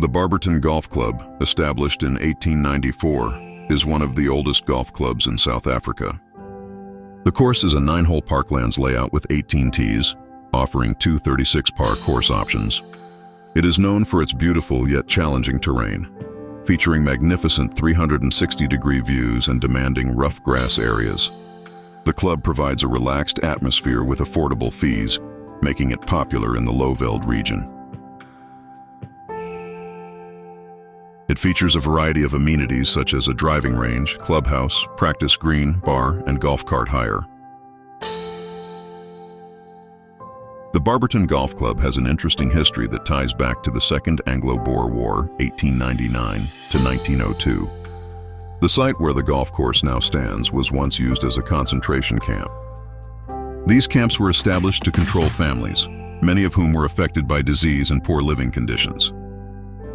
The Barberton Golf Club, established in 1894, is one of the oldest golf clubs in South Africa. The course is a 9-hole parklands layout with 18 tees, offering two 36-par course options. It is known for its beautiful yet challenging terrain, featuring magnificent 360-degree views and demanding rough grass areas. The club provides a relaxed atmosphere with affordable fees, making it popular in the Lowveld region. It features a variety of amenities such as a driving range, clubhouse, practice green, bar, and golf cart hire. The Barberton Golf Club has an interesting history that ties back to the Second Anglo-Boer War, 1899 to 1902. The site where the golf course now stands was once used as a concentration camp. These camps were established to control families, many of whom were affected by disease and poor living conditions.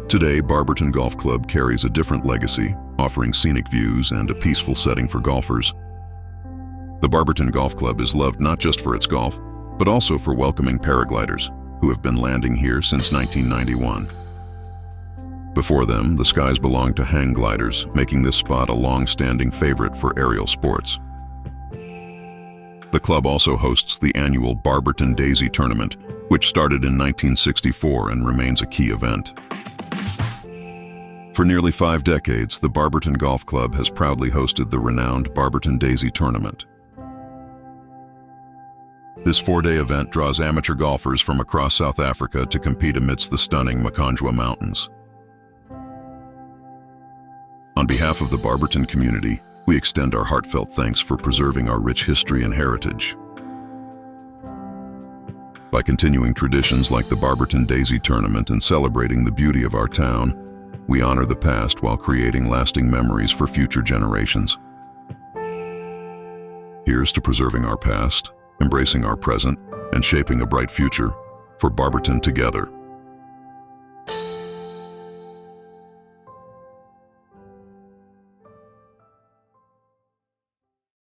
Today, Barberton Golf Club carries a different legacy, offering scenic views and a peaceful setting for golfers. The Barberton Golf Club is loved not just for its golf, but also for welcoming paragliders, who have been landing here since 1991. Before them, the skies belonged to hang gliders, making this spot a long-standing favorite for aerial sports. The club also hosts the annual Barberton Daisy Tournament, which started in 1964 and remains a key event. For nearly 5 decades, the Barberton Golf Club has proudly hosted the renowned Barberton Daisy Tournament. This 4-day event draws amateur golfers from across South Africa to compete amidst the stunning Makhonjwa Mountains. On behalf of the Barberton community, we extend our heartfelt thanks for preserving our rich history and heritage. By continuing traditions like the Barberton Daisy Tournament and celebrating the beauty of our town, we honor the past while creating lasting memories for future generations. Here's to preserving our past, embracing our present, and shaping a bright future for Barberton together.